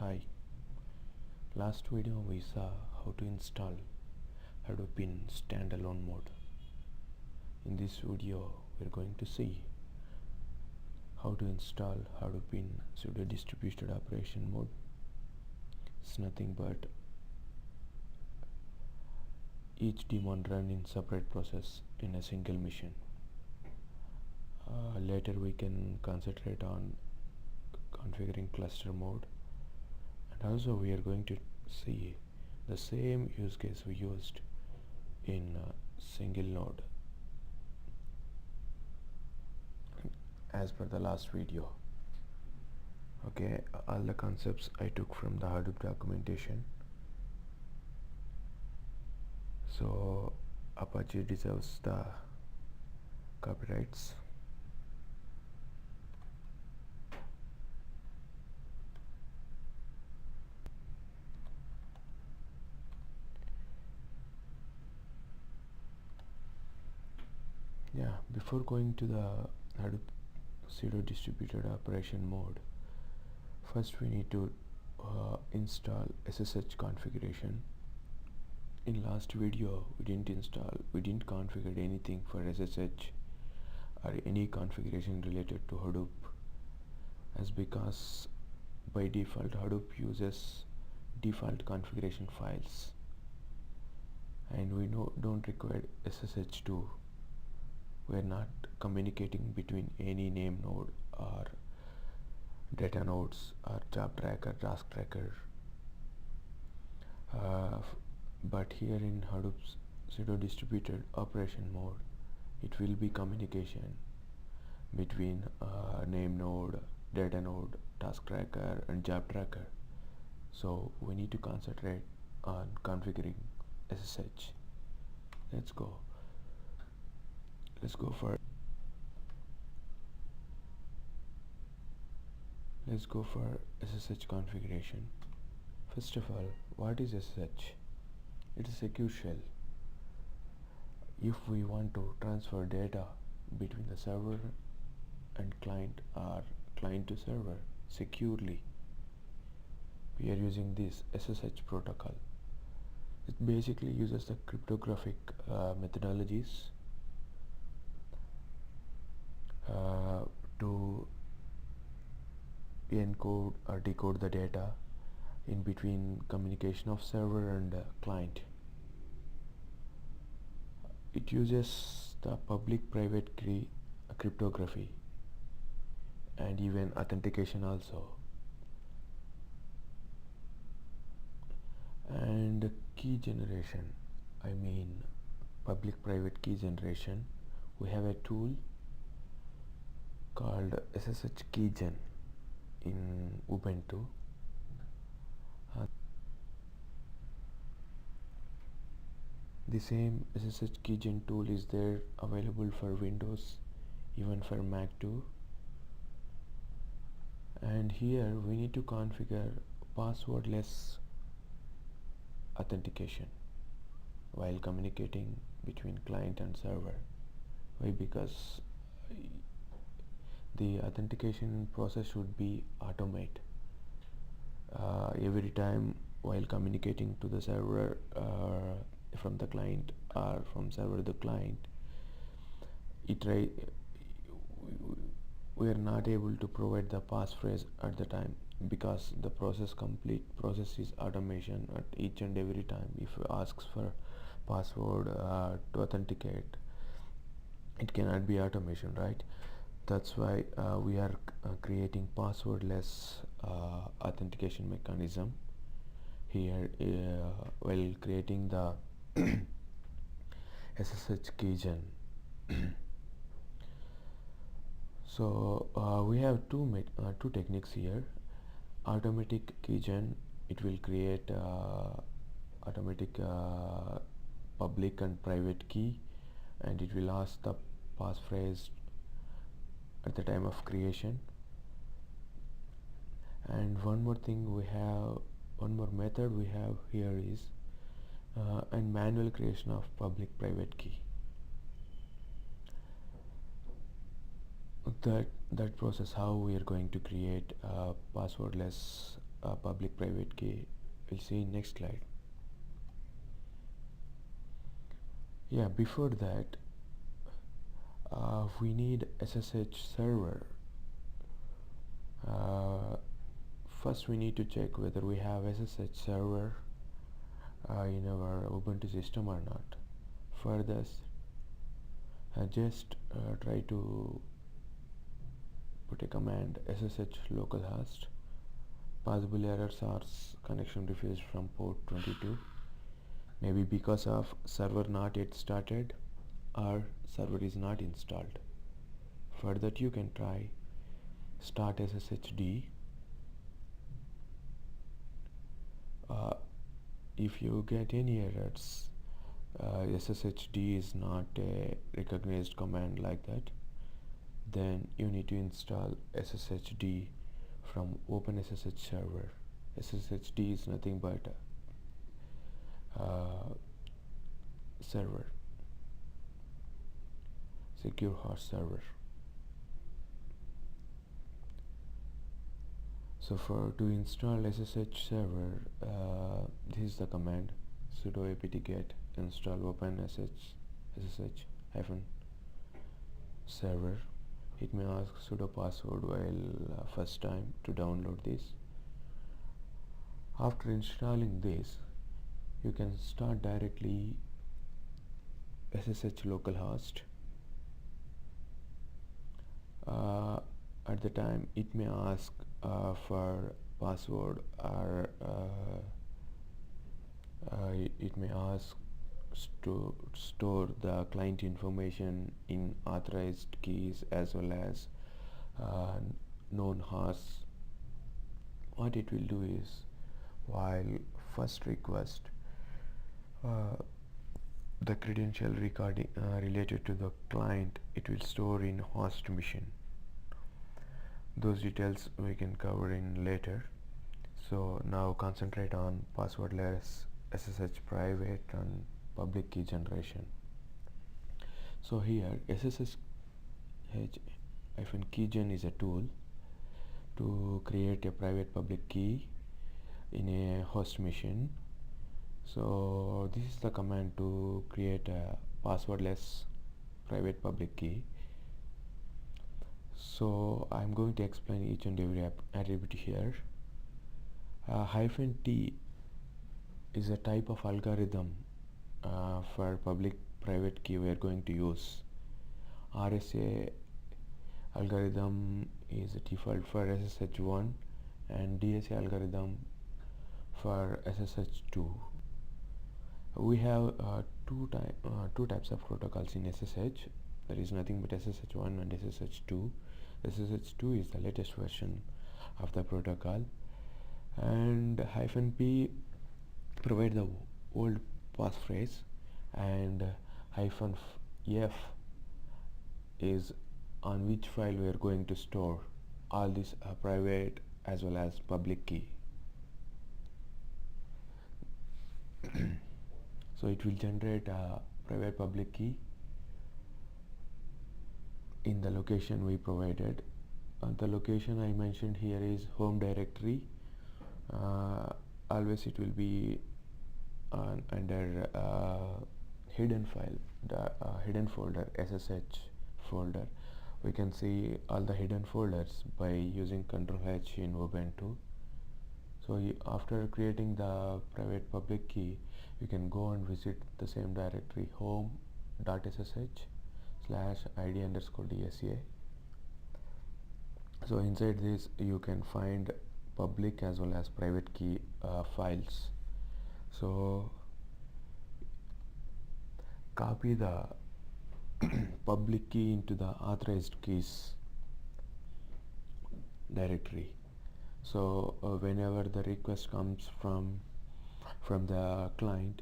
Hi. Last video we saw how to install Hadoop in standalone mode. In this video we're going to see how to install Hadoop in pseudo distributed operation mode. It's nothing but each daemon run in separate process in a single machine. Later we can concentrate on configuring cluster mode, and also we are going to see the same use case we used in single node as per the last video. Okay, all the concepts I took from the Hadoop documentation, so Apache deserves the copyrights. Yeah, before going to the Hadoop pseudo distributed operation mode, first we need to install SSH configuration. In last video we didn't configure anything for SSH or any configuration related to Hadoop, as because by default Hadoop uses default configuration files and we don't require SSH to. We're not communicating between any name node or data nodes or job tracker, task tracker. But here in Hadoop's pseudo distributed operation mode, it will be communication between name node, data node, task tracker and job tracker. So we need to concentrate on configuring SSH. Let's go for SSH configuration. First of all, what is SSH? It is a secure shell. If we want to transfer data between the server and client or client to server securely, we are using this SSH protocol. It basically uses the cryptographic methodologies to encode or decode the data in between communication of server and client. It uses the public private key cryptography and even authentication also. And key generation, I mean public private key generation, we have a tool called SSH Keys in Ubuntu. The same SSH Keys tool is there available for Windows, even for Mac too. And here we need to configure passwordless authentication while communicating between client and server. Why? Because the authentication process should be automate. Every time while communicating to the server from the client or from server to the client, we are not able to provide the passphrase at the time, because the process is automation at each and every time. If it asks for password to authenticate, it cannot be automation, right? That's why we are creating passwordless authentication mechanism here while creating the SSH Keys. So we have two techniques here. Automatic keys, it will create automatic public and private key, and it will ask the passphrase at the time of creation. And one more method we have here is a manual creation of public private key. That process, how we are going to create passwordless public private key. We'll see in next slide. Yeah, before that we need SSH server. First we need to check whether we have SSH server in our Ubuntu system or not. For this, just try to put a command SSH localhost. Possible errors are connection refused from port 22, maybe because of server not yet started or server is not installed. For that you can try start SSHD. If you get any errors, SSHD is not a recognized command like that, then you need to install SSHD from Open SSH Server. SSHD is nothing but server, secure host server. So to install SSH server, this is the command sudo apt-get install open SSH server. It may ask sudo password while first time to download this. After installing this, you can start directly SSH localhost. At the time it may ask for password, or it may ask to store the client information in authorized keys as well as known hosts. What it will do is, while first request the credential recording related to the client, it will store in host machine. Those details we can cover in later. So now concentrate on passwordless SSH private and public key generation. So here SSH keygen is a tool to create a private public key in a host machine. So this is the command to create a passwordless private public key. So I'm going to explain each and every attribute here. -T is a type of algorithm for public private key we are going to use. RSA algorithm is a default for SSH1 and DSA algorithm for SSH2. We have two types of protocols in SSH. There is nothing but SSH1 and SSH2. SSH2 is the latest version of the protocol, and -P provide the old passphrase, and -F is on which file we are going to store all this private as well as public key. So it will generate a private public key in the location we provided. The location I mentioned here is home directory. Always it will be under hidden file, the hidden folder, SSH folder. We can see all the hidden folders by using Ctrl+H in Ubuntu. So after creating the private public key, you can go and visit the same directory, home.ssh/id_dsa. So inside this you can find public as well as private key files. So copy the public key into the authorized keys directory. So whenever the request comes from the client,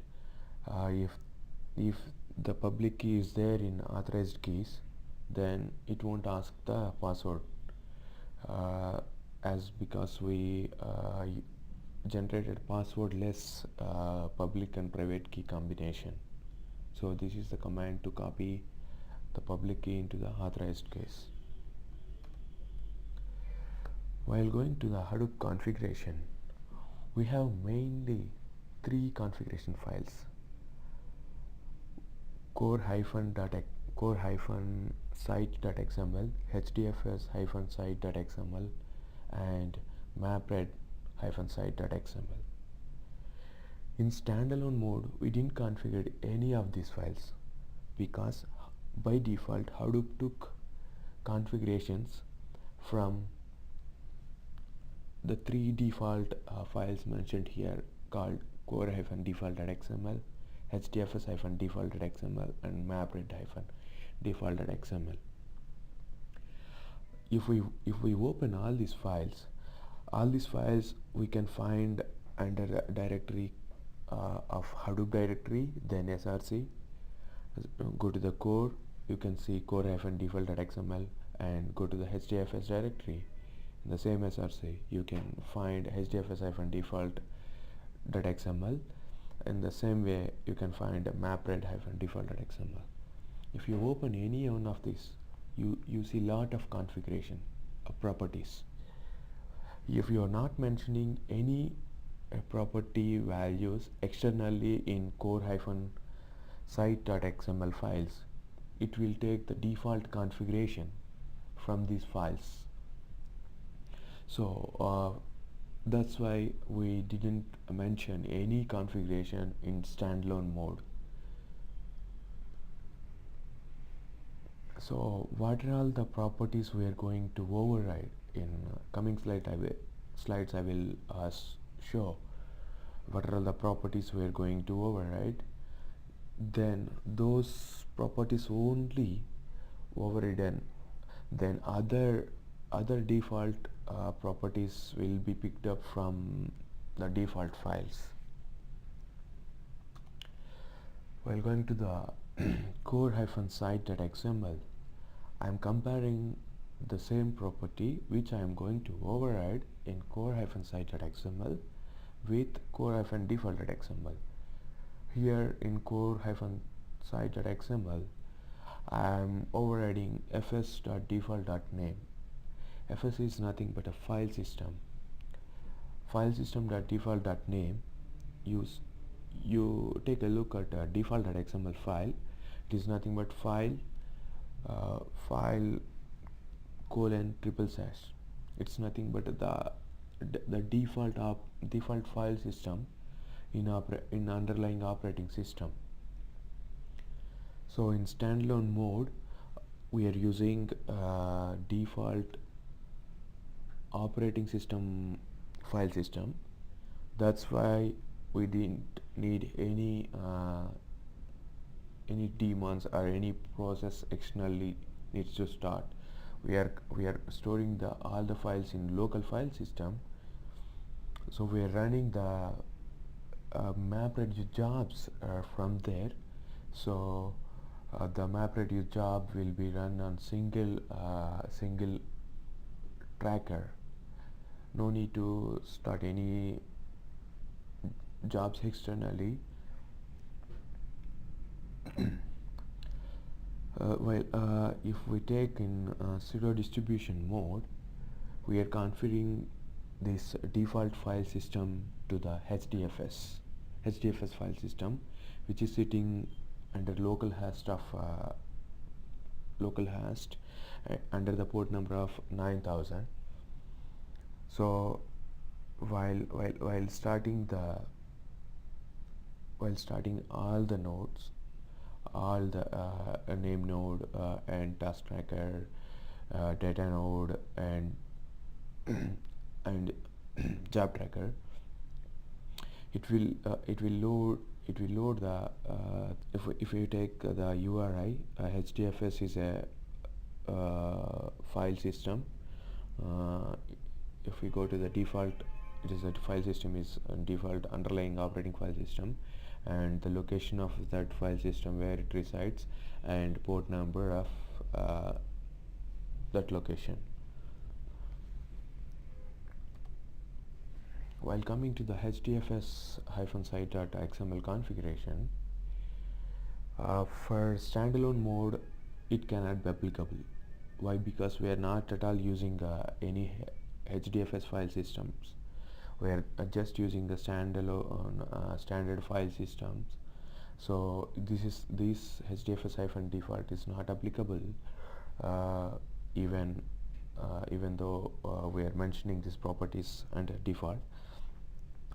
if the public key is there in authorized keys, then it won't ask the password, as because we generated passwordless public and private key combination. So this is the command to copy the public key into the authorized keys. While going to the Hadoop configuration, we have mainly three configuration files: core-site.xml, hdfs-site.xml, and mapred-site.xml. In standalone mode, we didn't configure any of these files because by default Hadoop took configurations from the three default files mentioned here, called core-default.xml, hdfs-default.xml, and mapred-default.xml. If we open all these files we can find under a directory of Hadoop directory, then src. Go to the core, you can see core-default.xml, and go to the HDFS directory. In the same src, you can find HDFS-default.xml. In the same way, you can find mapred-default.xml. If you open any one of these, you see lot of configuration properties. If you are not mentioning any property values externally in core-site.xml files, it will take the default configuration from these files. So that's why we didn't mention any configuration in standalone mode. So what are all the properties we are going to override? In coming slides I will show what are all the properties we are going to override. Then those properties only overridden, then other default properties will be picked up from the default files. While going to the core-site.xml, I am comparing the same property which I am going to override in core-site.xml with core-default.xml. Here in core-site.xml, I am overriding fs.default.name. fs is nothing but a file system. Filesystem.default.name, you take a look at a default.xml file. It is nothing but file ://. It's nothing but the default file system in underlying operating system. So in standalone mode, we are using default operating system file system. That's why we didn't need any daemons or any process externally needs to start. We are storing all the files in local file system. So we are running the MapReduce jobs from there. So the MapReduce job will be run on single tracker. No need to start any jobs externally. If we take in pseudo distribution mode, we are configuring this default file system to the HDFS file system, which is sitting under localhost under the port number of 9000. So while starting all the nodes, all the name node and task tracker, data node, and and job tracker, it will load the if you take the URI, HDFS is a file system. If we go to the default, it is that file system is a default underlying operating file system, and the location of that file system where it resides, and port number of that location. While coming to the HDFS-site.xml configuration, for standalone mode, it cannot be applicable. Why? Because we are not at all using any HDFS file systems. we are just using the standalone standard file systems. So this HDFS-default is not applicable, uh, even even though we are mentioning these properties under default.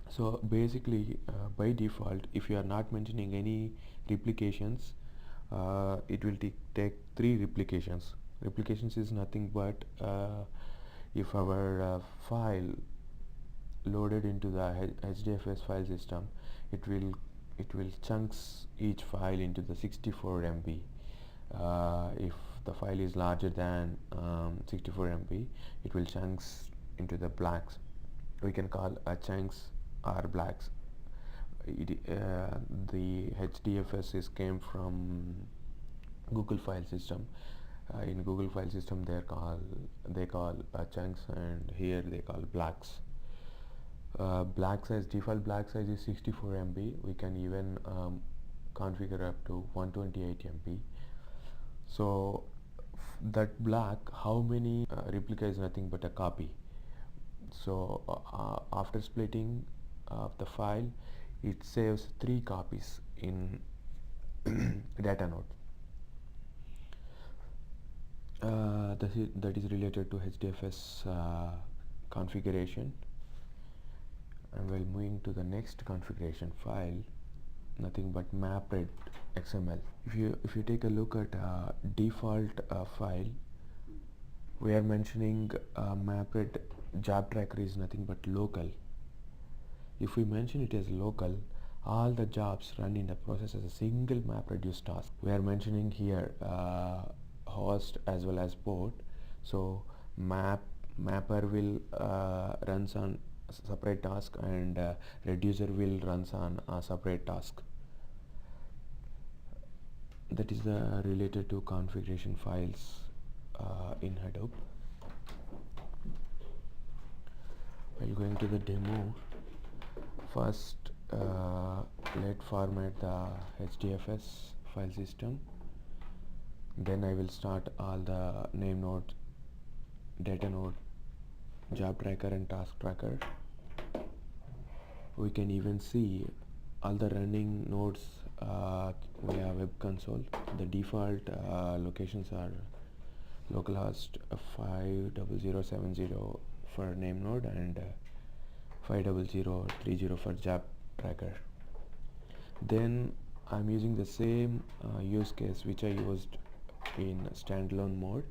So basically, by default, if you are not mentioning any replications, it will take 3 replications. Replications is nothing but if our file loaded into the HDFS file system, it will chunks each file into the 64 MB. If the file is larger than 64 MB, it will chunks into the blacks. We can call chunks or blacks. The HDFS came from Google file system. In Google file system, they call chunks, and here they call blacks. Black size, default black size is 64 MB. We can even configure up to 128 MB. So that black, how many replica is nothing but a copy. So after splitting the file, it saves 3 copies in data node. That is related to HDFS configuration. And while moving to the next configuration file, nothing but MapReduce XML. If you take a look at default file, we are mentioning MapReduce job tracker is nothing but local. If we mention it as local, all the jobs run in the process as a single MapReduce task. We are mentioning here host as well as port. So mapper will runs on separate task, and reducer will runs on a separate task. That is related to configuration files in Hadoop. While going to the demo, first let format the HDFS file system. Then I will start all the name node, data node, job tracker and task tracker. We can even see all the running nodes via web console. The default locations are localhost 50070 for name node and 50030 for job tracker. Then I'm using the same use case which I used in standalone mode,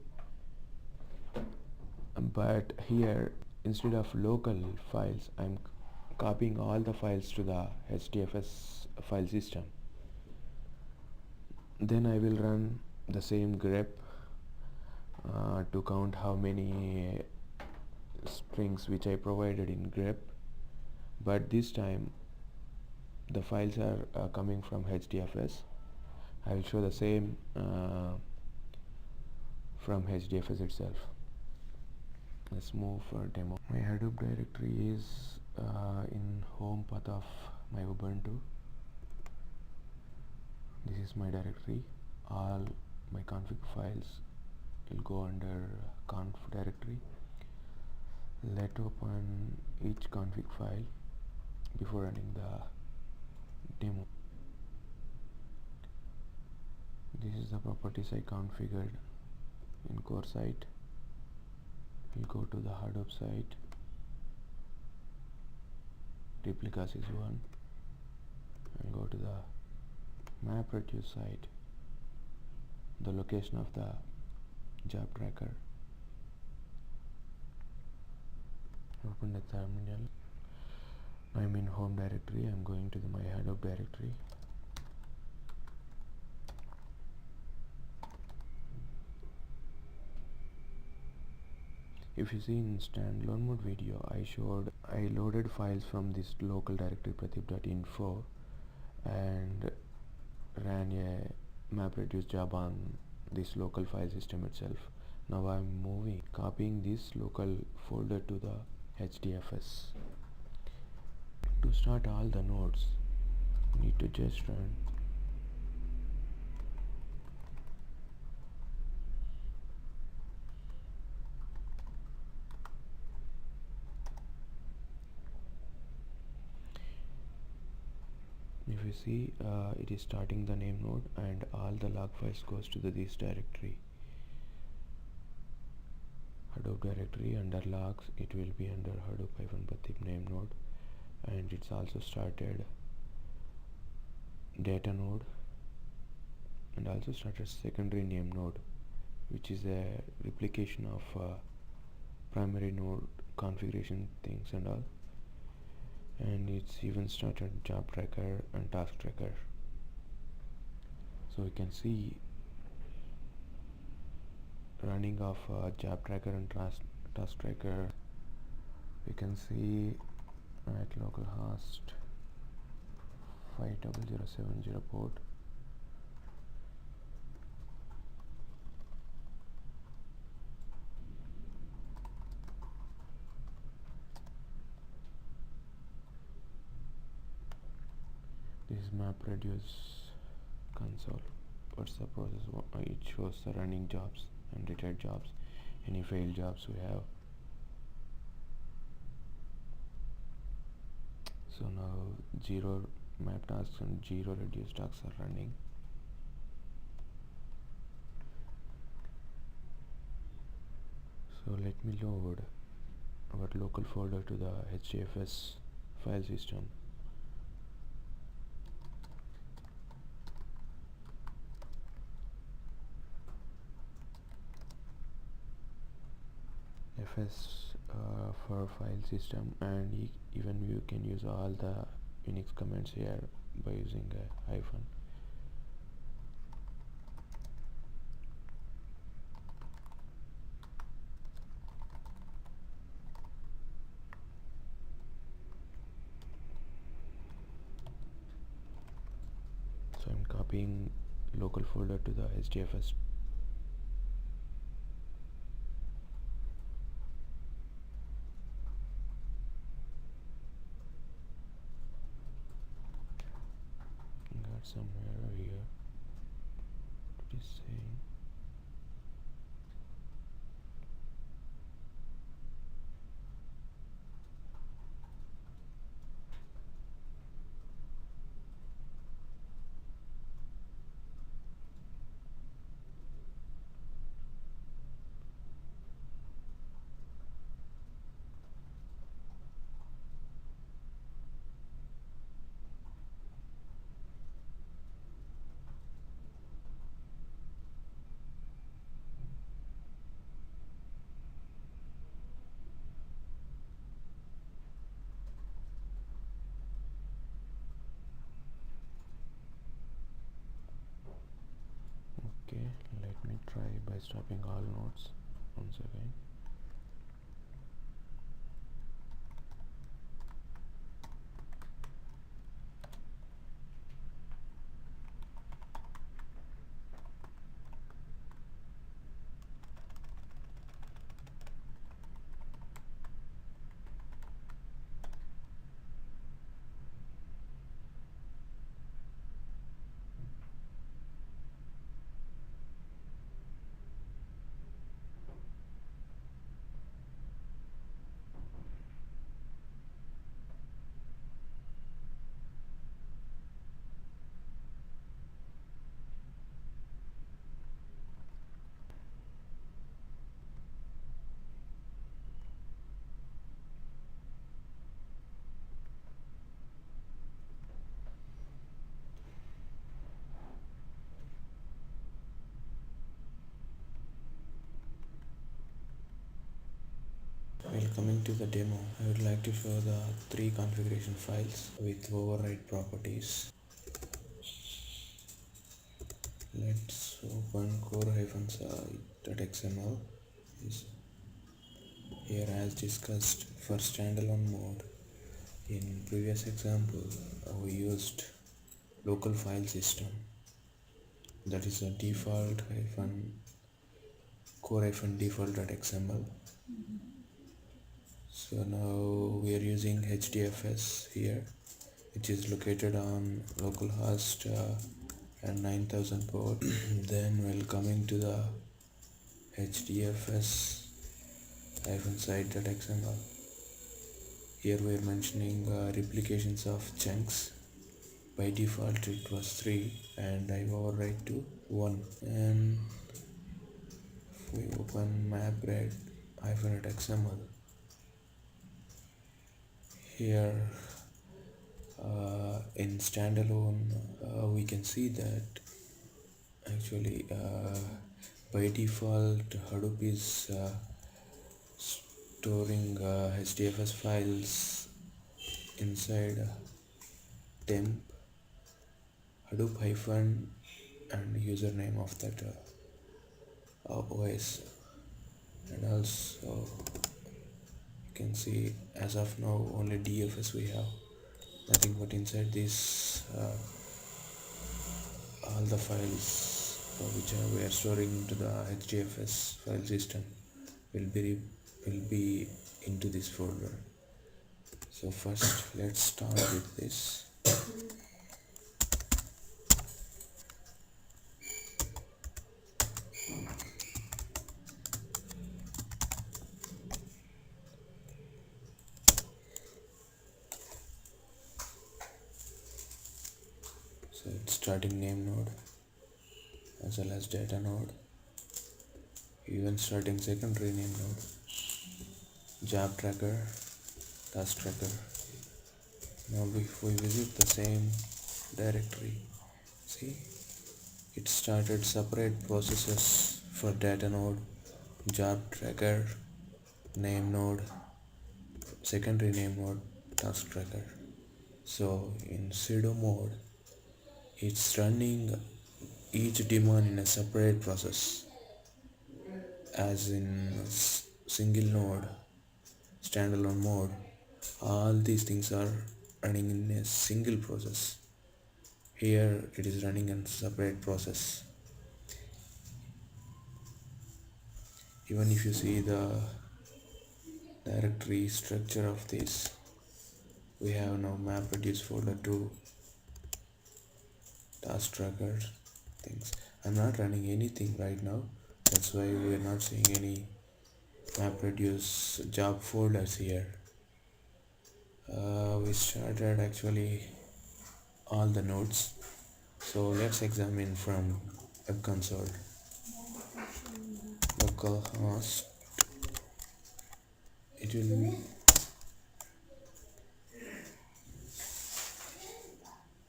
but here instead of local files, I'm copying all the files to the HDFS file system. Then I will run the same grep to count how many strings which I provided in grep, but this time the files are coming from HDFS. I will show the same from HDFS itself. Let's move for demo. My Hadoop directory is in home path of my Ubuntu. This is my directory. All my config files will go under conf directory. Let's open each config file before running the demo. This is the properties I configured in core site. We'll go to the Hadoop site. Replicas is 1. And go to the MapReduce site. The location of the job tracker. Open the terminal. I'm in home directory. I'm going to my Hadoop directory. If you see in standalone mode video, I loaded files from this local directory pradeep.info and ran a MapReduce job on this local file system itself. Now I'm copying this local folder to the HDFS. To start all the nodes, you need to just run you see it is starting the name node and all the log files goes to this directory, Hadoop directory. Under logs it will be under Hadoop-Bathip name node, and it's also started data node and also started secondary name node, which is a replication of primary node configuration things and all, and it's even started job tracker and task tracker. So you can see running of job tracker and task tracker. We can see at localhost 50070 port. This is MapReduce console. What's the process? It shows the running jobs and retired jobs, any failed jobs we have. So now 0 map tasks and 0 reduced tasks are running. So let me load our local folder to the HDFS file system. FS for file system, and even you can use all the Unix commands here by using a hyphen. So I'm copying local folder to the HDFS. Got some error here. What is saying? Okay, let me try by stopping all nodes once again. While coming to the demo, I would like to show the 3 configuration files with override properties. Let's open core-site.xml. Here, as discussed, for standalone mode, in previous example we used local file system, that is a default core-default.xml. So now we are using HDFS here, which is located on localhost and 9000 port. Then while coming to the HDFS site.xml, here we are mentioning replications of chunks by default it was 3 and I overwrite to 1. And if we open MapReduce-XML, here in standalone we can see that actually by default Hadoop is storing HDFS files inside temp Hadoop hyphen and username of that OS. And also you can see as of now only DFS we have, nothing but inside this all the files which we are storing into the HDFS file system will be into this folder. So first let's start with this. So it's starting name node as well as data node, even starting secondary name node, job tracker, task tracker. Now if we visit the same directory, see it started separate processes for data node, job tracker, name node, secondary name node, task tracker. So in pseudo mode it's running each daemon in a separate process, as in single node standalone mode all these things are running in a single process. Here it is running in separate process. Even if you see the directory structure of this, we have now MapReduce folder 2, task tracker things. I'm not running anything right now, that's why we are not seeing any MapReduce job folders here. We started actually all the nodes, so let's examine from web console. Localhost, it will be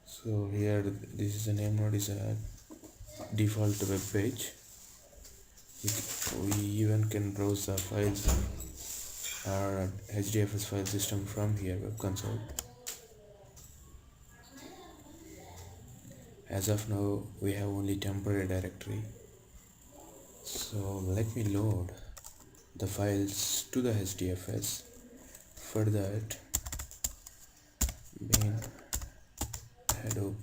so here this is a name node, is a default web page. We even can browse the files or HDFS file system from here, web console. As of now we have only temporary directory, so let me load the files to the HDFS. For that, main Hadoop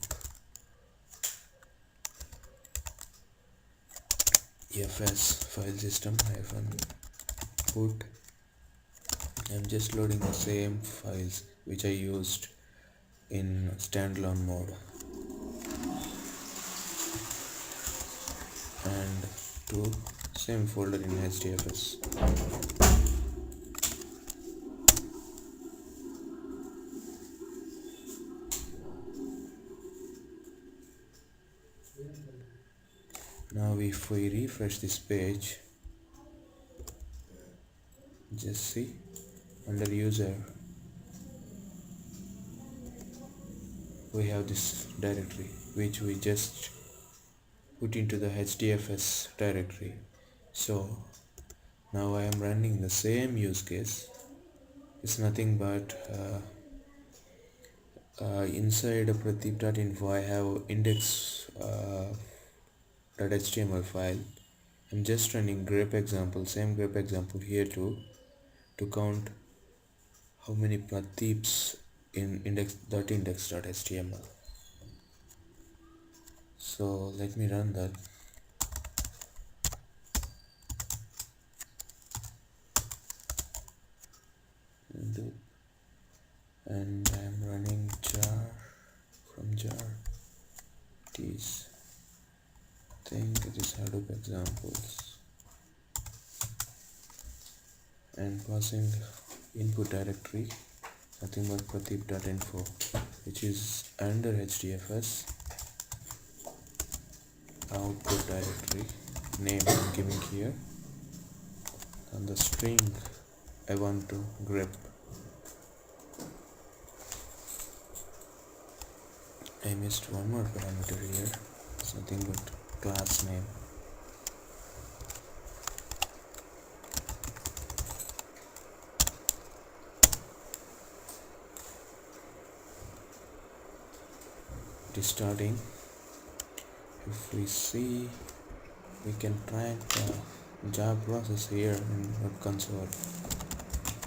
FS file system hyphen put. I'm just loading the same files which I used in standalone mode, and to same folder in HDFS. Now if we refresh this page, just see under user we have this directory which we just put into the HDFS directory. So now I am running the same use case. It's nothing but inside pradeep.info I have index.html file. I'm just running grep example, same grep example here too, to count how many pradeeps in index.html. So let me run that. And I am running jar from jar these thing, it is Hadoop examples, and passing input directory nothing but pradeep.info. which is under HDFS output directory name I'm giving here, and the string I want to grep. I missed one more parameter here. It's nothing but class name. It is starting. If we see, we can track the job process here in web console.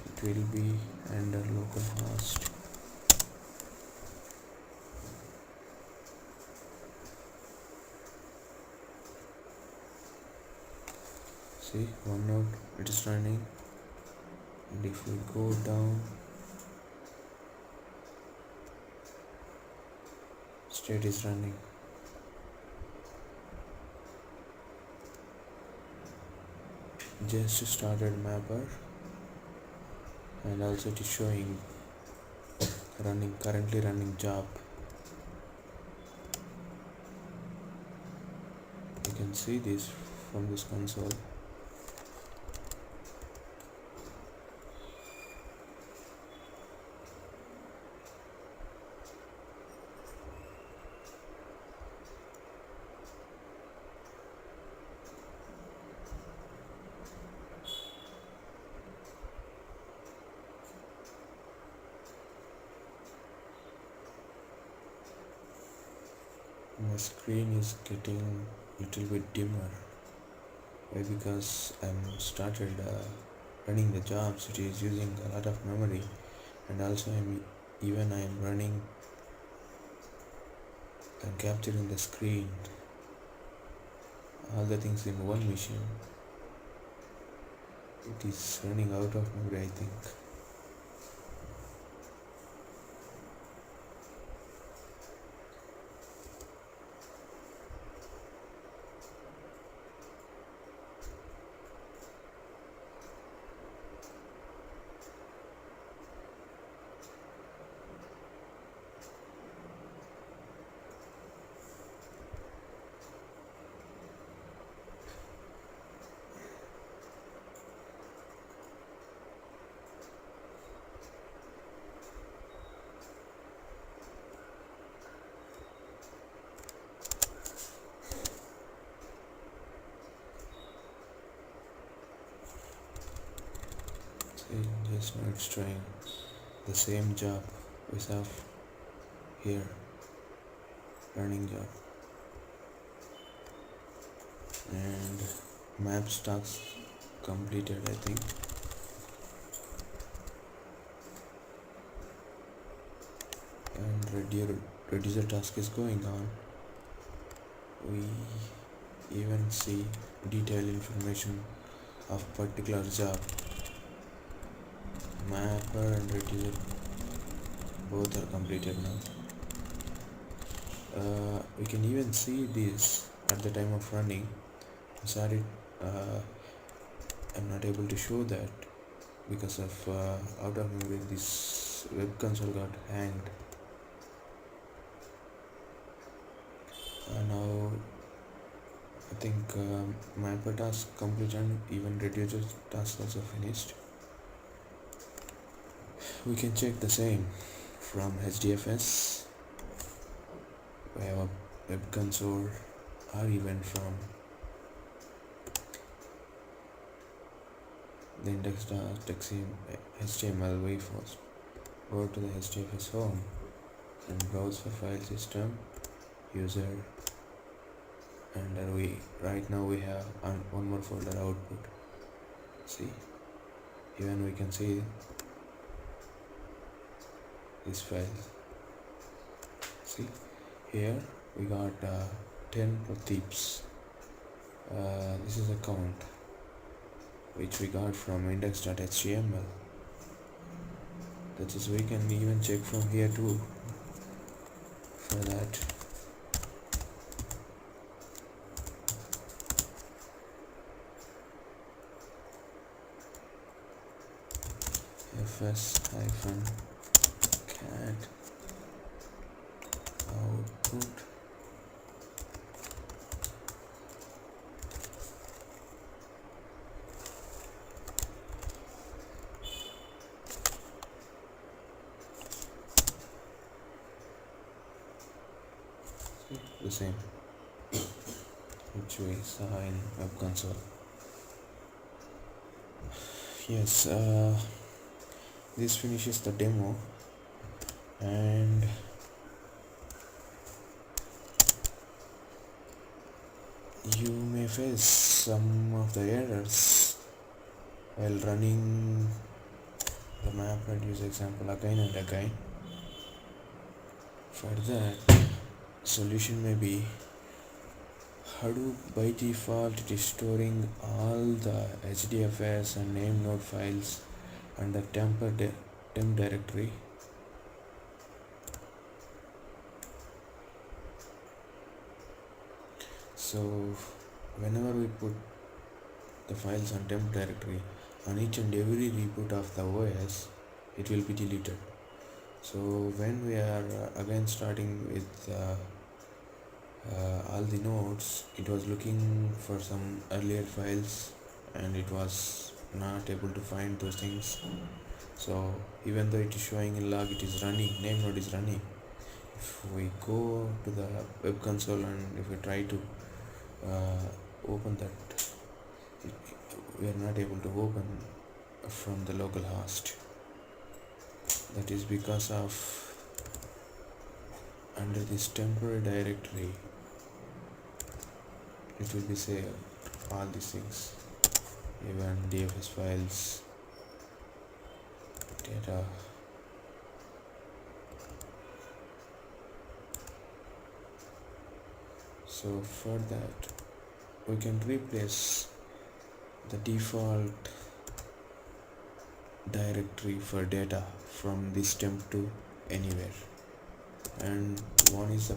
It will be under localhost. See, one node it is running, and if we go down, state is running. Just started mapper, and also it is showing currently running job. You can see this from this console. My screen is getting little bit dimmer. Why? Because I'm started running the jobs. It is using a lot of memory, and also I'm running and capturing the screen, all the things in one machine. It is running out of memory, I think. Just now it's trying the same job we have here, running job, and map tasks completed, I think. And reducer task is going on. We even see detailed information of particular job. Mapper and reducer both are completed now. We can even see this at the time of running. I'm sorry, I'm not able to show that because of out of memory. This web console got hanged. Now I think mapper task completed and even reducer task also finished. We can check the same from HDFS. We have a web console, or even from the index.html way first. Go to the HDFS home and browse for file system, user, and right now we have one more folder output. See, even we can see this file. See, here we got 10 tips. This is a count which we got from index.html. That is, we can even check from here too. For that, fs-cat the same which we saw in web console. Yes, this finishes the demo, and you may face some of the errors while running the MapReduce example again and again. For that, solution may be Hadoop. By default it is storing all the HDFS and name node files under temp directory. So whenever we put the files on temp directory, on each and every reboot of the OS, it will be deleted. So when we are again starting with all the nodes, it was looking for some earlier files and it was not able to find those things. So even though it is showing in log, it is running, name node is running. If we go to the web console and if we try to open that, we are not able to open from the local host. That is because of under this temporary directory it will be saved all these things, even DFS files, data. So for that we can replace the default directory for data from this temp to anywhere, and one is the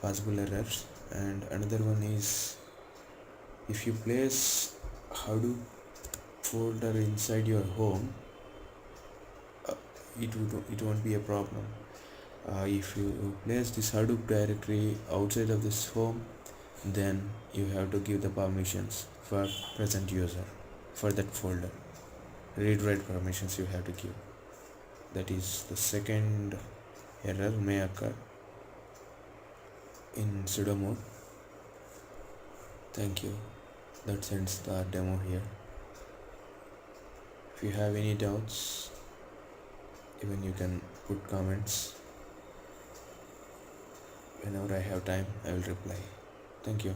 possible errors, and another one is if you place Hadoop folder inside your home, it won't be a problem. If you place this Hadoop directory outside of this home, then you have to give the permissions for present user for that folder. Read-write permissions you have to give. That is the second error may occur in sudo mode. Thank you. That ends the demo here. If you have any doubts, even you can put comments. Whenever I have time, I will reply. Thank you.